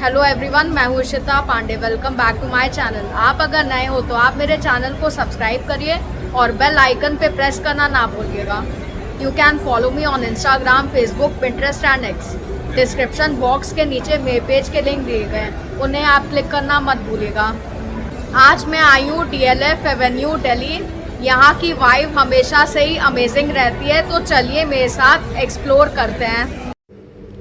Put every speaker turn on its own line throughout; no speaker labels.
Hello everyone, मैं हूँ Ishita Pandey. Welcome back to my channel. आप अगर नए हो तो आप मेरे चैनल को सब्सक्राइब करिए और बेल आइकन पे प्रेस करना ना भूलिएगा। You can follow me on Instagram, Facebook, Pinterest and x. Description box के नीचे मेरे पेज के लिंक दिए गए हैं, उन्हें आप क्लिक करना मत भूलिएगा। आज मैं आई हूँ DLF एवेन्यू दिल्ली। यहाँ की वाइब हमेशा से ही अमेजिंग रहती है, तो चलिए मेरे साथ एक्सप्लोर करते हैं।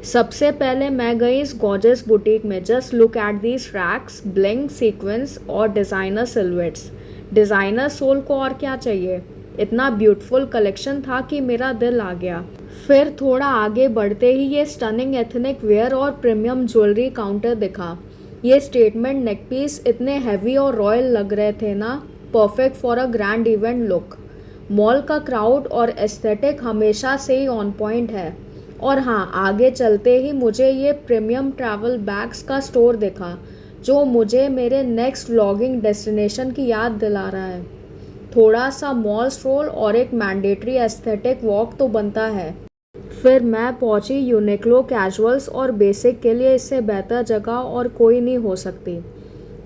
सबसे पहले मैं गई इस गॉर्जियस बुटीक में। Just look at these racks, bling, sequence और डिज़ाइनर सिलवेट्स। डिज़ाइनर सोल को और क्या चाहिए। इतना ब्यूटीफुल कलेक्शन था कि मेरा दिल आ गया। फिर थोड़ा आगे बढ़ते ही ये स्टनिंग एथनिक वेयर और प्रीमियम ज्वेलरी काउंटर दिखा। ये स्टेटमेंट नेक पीस इतने हैवी और रॉयल लग रहे थे ना, perfect for a grand event look. Mall का क्राउड और एस्थेटिक हमेशा से ही ऑन पॉइंट है। और हाँ, आगे चलते ही मुझे ये प्रीमियम ट्रैवल बैग्स का स्टोर दिखा, जो मुझे मेरे नेक्स्ट व्लॉगिंग डेस्टिनेशन की याद दिला रहा है। थोड़ा सा मॉल स्ट्रोल और एक मैंडेटरी एस्थेटिक वॉक तो बनता है। फिर मैं पहुंची यूनिक्लो। कैजुअल्स और बेसिक के लिए इससे बेहतर जगह और कोई नहीं हो सकती।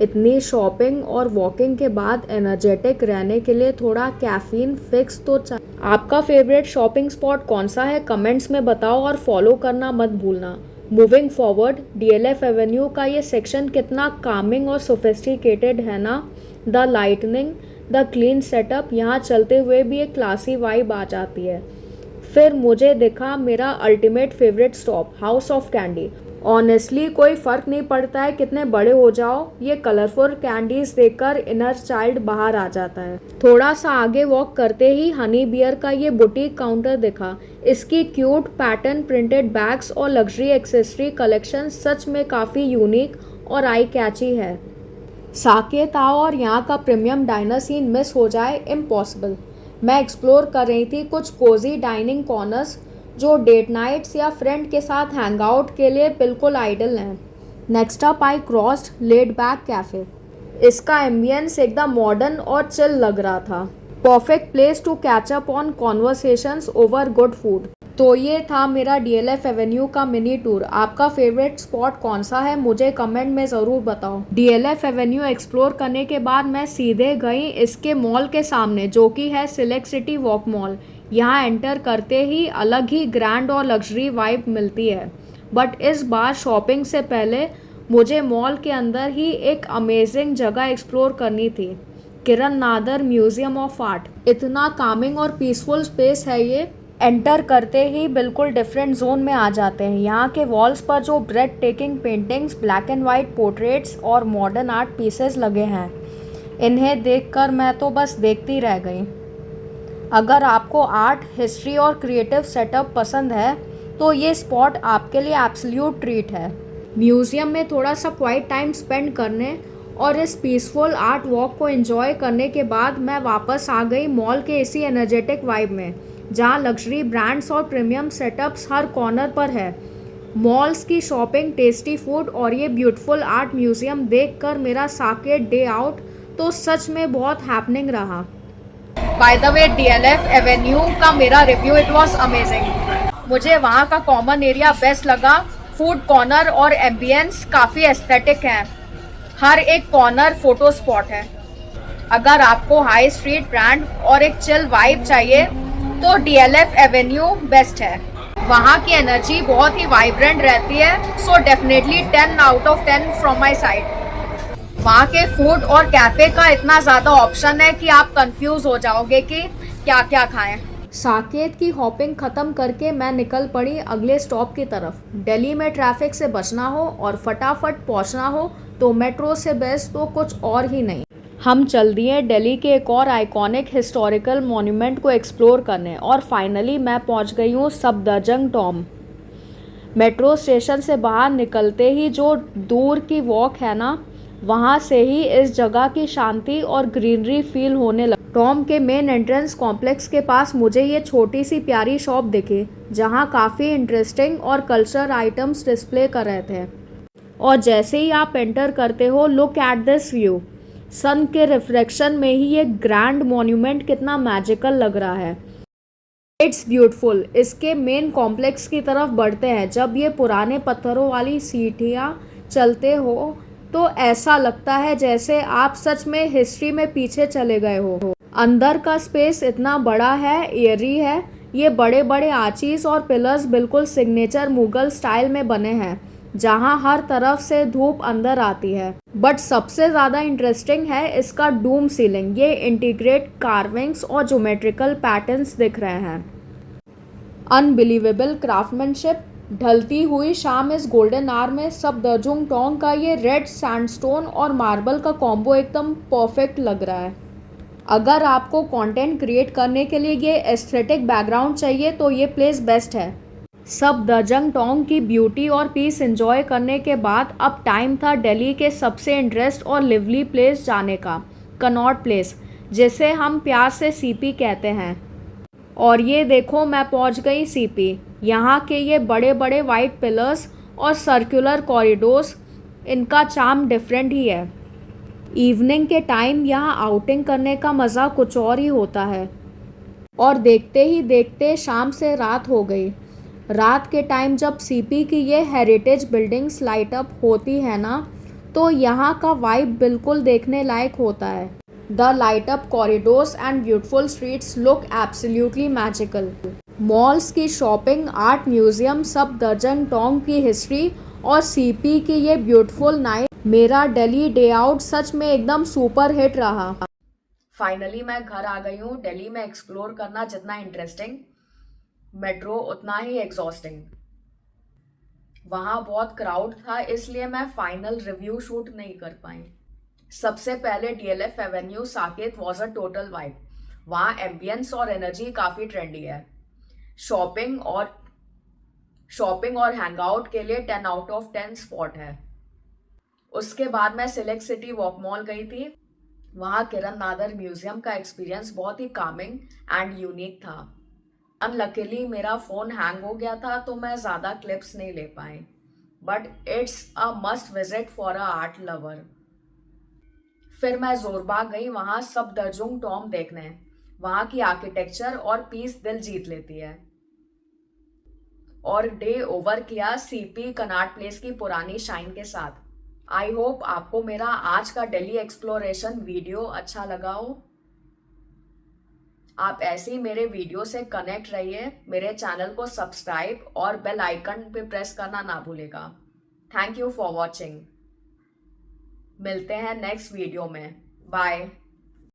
इतनी शॉपिंग और वॉकिंग के बाद एनर्जेटिक रहने के लिए थोड़ा कैफीन फिक्स तो चाहिए। आपका फेवरेट शॉपिंग स्पॉट कौन सा है, कमेंट्स में बताओ और फॉलो करना मत भूलना। मूविंग फॉरवर्ड, DLF एवेन्यू का ये सेक्शन कितना कामिंग और सोफिस्टिकेटेड है ना। The lightning, the clean setup, यहाँ चलते हुए भी एक क्लासी वाइब आ जाती है। फिर मुझे दिखा मेरा ultimate favourite stop, house of candy. Honestly कोई फ़र्क नहीं पड़ता है कितने बड़े हो जाओ, ये कलरफुल कैंडीज देखकर इनर चाइल्ड बाहर आ जाता है। थोड़ा सा आगे वॉक करते ही हनी बियर का ये बुटीक काउंटर दिखा। इसकी क्यूट पैटर्न प्रिंटेड बैग्स और लग्जरी एक्सेसरी कलेक्शन सच में काफ़ी यूनिक और आई कैची है। साकेत आओ और यहाँ का प्रीमियम डाइनर सीन मिस हो जाए, इम्पॉसिबल। मैं एक्सप्लोर कर रही थी कुछ कोजी डाइनिंग कॉर्नर्स जो डेट नाइट्स या फ्रेंड के साथ हैंग आउट के लिए बिल्कुल आइडल हैं। Next up I crossed laid back cafe. इसका एम्बियंस एकदम मॉडर्न और चिल लग रहा था। Perfect place to catch up on conversations over good food. तो ये था मेरा DLF एवेन्यू का मिनी टूर। आपका फेवरेट स्पॉट कौन सा है, मुझे कमेंट में ज़रूर बताओ। DLF एवेन्यू एक्सप्लोर करने के बाद मैं सीधे गई इसके मॉल के सामने, जो कि है सिलेक्ट सिटी वॉक मॉल। यहाँ एंटर करते ही अलग ही ग्रैंड और लग्जरी वाइब मिलती है। बट इस बार शॉपिंग से पहले मुझे मॉल के अंदर ही एक अमेजिंग जगह एक्सप्लोर करनी थी, किरण नादर म्यूजियम ऑफ आर्ट। इतना कामिंग और पीसफुल स्पेस है ये। एंटर करते ही बिल्कुल डिफरेंट जोन में आ जाते हैं। यहाँ के वॉल्स पर जो bread taking paintings, black and white portraits और मॉडर्न आर्ट पीसेस लगे हैं, इन्हें देखकर मैं तो बस देखती रह गई। अगर आपको आर्ट, हिस्ट्री और क्रिएटिव सेटअप पसंद है तो ये स्पॉट आपके लिए एब्सोल्यूट ट्रीट है। म्यूज़ियम में थोड़ा सा क्वाइट टाइम स्पेंड करने और इस पीसफुल आर्ट वॉक को एंजॉय करने के बाद मैं वापस आ गई मॉल के इसी एनर्जेटिक वाइब में, जहाँ लग्जरी ब्रांड्स और प्रीमियम सेटअप्स हर कॉर्नर पर है। मॉल्स की शॉपिंग, टेस्टी फूड और ये ब्यूटीफुल आर्ट म्यूज़ियम देखकर मेरा साकेत डे आउट तो सच में बहुत हैपनिंग रहा। By the way, DLF avenue का मेरा रिव्यू, इट वॉज अमेजिंग। मुझे वहाँ का कॉमन एरिया बेस्ट लगा। फूड कॉर्नर और एम्बियंस काफ़ी एस्थेटिक है। हर एक कॉर्नर फोटो स्पॉट है। अगर आपको हाई स्ट्रीट ब्रांड और एक चिल वाइब चाहिए तो DLF एवेन्यू बेस्ट है। वहाँ की एनर्जी बहुत ही वाइब्रेंट रहती है, so definitely 10 out of 10 from my side. वहाँ के फूड और कैफ़े का इतना ज़्यादा ऑप्शन है कि आप कंफ्यूज हो जाओगे कि क्या क्या खाएं। साकेत की हॉपिंग ख़त्म करके मैं निकल पड़ी अगले स्टॉप की तरफ। दिल्ली में ट्रैफिक से बचना हो और फटाफट पहुँचना हो तो मेट्रो से बेस्ट तो कुछ और ही नहीं। हम चल दिए दिल्ली के एक और आइकॉनिक हिस्टोरिकल मॉन्यूमेंट को एक्सप्लोर करने और फाइनली मैं पहुंच गई हूँ सफदरजंग टॉम। मेट्रो स्टेशन से बाहर निकलते ही जो दूर की वॉक है ना, वहाँ से ही इस जगह की शांति और ग्रीनरी फील होने लगी। टॉम के मेन एंट्रेंस कॉम्प्लेक्स के पास मुझे ये छोटी सी प्यारी शॉप दिखी, जहाँ काफ़ी इंटरेस्टिंग और कल्चर आइटम्स डिस्प्ले कर रहे थे। और जैसे ही आप एंटर करते हो, लुक एट दिस व्यू। सन के रिफ्लेक्शन में ही ये ग्रैंड मॉन्यूमेंट कितना मैजिकल लग रहा है। It's beautiful. इसके मेन कॉम्प्लेक्स की तरफ बढ़ते हैं। जब ये पुराने पत्थरों वाली सीढ़ियाँ चलते हो तो ऐसा लगता है जैसे आप सच में हिस्ट्री में पीछे चले गए हो। अंदर का स्पेस इतना बड़ा है, एयरी है। ये बड़े बड़े आर्चीज और पिलर्स बिल्कुल सिग्नेचर मुगल स्टाइल में बने हैं, जहाँ हर तरफ से धूप अंदर आती है। बट सबसे ज़्यादा इंटरेस्टिंग है इसका डूम सीलिंग। ये इंटीग्रेट कार्विंग्स और ज्योमेट्रिकल पैटर्न्स दिख रहे हैं। Unbelievable craftsmanship. ढलती हुई शाम इस गोल्डन आवर में सफदरजंग टोंग का ये रेड सैंडस्टोन और मार्बल का कॉम्बो एकदम परफेक्ट लग रहा है। अगर आपको कंटेंट क्रिएट करने के लिए ये एस्थेटिक बैकग्राउंड चाहिए तो ये प्लेस बेस्ट है। सफदरजंग टोंग की ब्यूटी और पीस एंजॉय करने के बाद अब टाइम था दिल्ली के सबसे इंटरेस्ट और लिवली प्लेस जाने का, कनॉट प्लेस, जिसे हम प्यार से सीपी कहते हैं। और ये देखो मैं पहुंच गई सीपी। यहाँ के ये बड़े बड़े वाइट पिलर्स और सर्कुलर कॉरिडोर्स, इनका चार्म डिफरेंट ही है। इवनिंग के टाइम यहाँ आउटिंग करने का मज़ा कुछ और ही होता है। और देखते ही देखते शाम से रात हो गई। रात के टाइम जब सीपी की ये हेरिटेज बिल्डिंग्स लाइट अप होती है ना, तो यहाँ का वाइब बिल्कुल देखने लायक होता है। The light up corridors and beautiful streets look absolutely magical. Malls की shopping, art museum, Safdarjung Tong की हिस्ट्री और सीपी की ये ब्यूटीफुल नाइट, मेरा दिल्ली डे आउट सच में एकदम सुपर हिट रहा। फाइनली मैं घर आ गई हूँ। दिल्ली में एक्सप्लोर करना जितना इंटरेस्टिंग, मेट्रो उतना ही एग्जॉस्टिंग। वहाँ बहुत क्राउड था, इसलिए मैं फाइनल रिव्यू शूट नहीं कर पाई। सबसे पहले DLF Avenue Saket was a total vibe. वहाँ एम्बियंस और एनर्जी काफ़ी ट्रेंडी है। शॉपिंग और हैंगआउट के लिए 10 आउट ऑफ 10 स्पॉट है। उसके बाद मैं सिलेक्ट सिटी वॉक मॉल गई थी। वहाँ किरण नादर म्यूजियम का एक्सपीरियंस बहुत ही कामिंग एंड यूनिक था। अनलकीली मेरा फ़ोन हैंग हो गया था तो मैं ज़्यादा क्लिप्स नहीं ले पाई, but it's a must visit for a art lover. फिर मैं जोरबाग गई वहाँ सफदरजंग टोंग देखने। वहाँ की आर्किटेक्चर और पीस दिल जीत लेती है। और डे ओवर किया सीपी कनॉट प्लेस की पुरानी शाइन के साथ। आई होप आपको मेरा आज का दिल्ली एक्सप्लोरेशन वीडियो अच्छा लगा हो। आप ऐसे ही मेरे वीडियो से कनेक्ट रहिए। मेरे चैनल को सब्सक्राइब और बेल आइकन पे प्रेस करना ना भूलेगा। Thank you for watching. मिलते हैं नेक्स्ट वीडियो में। बाय।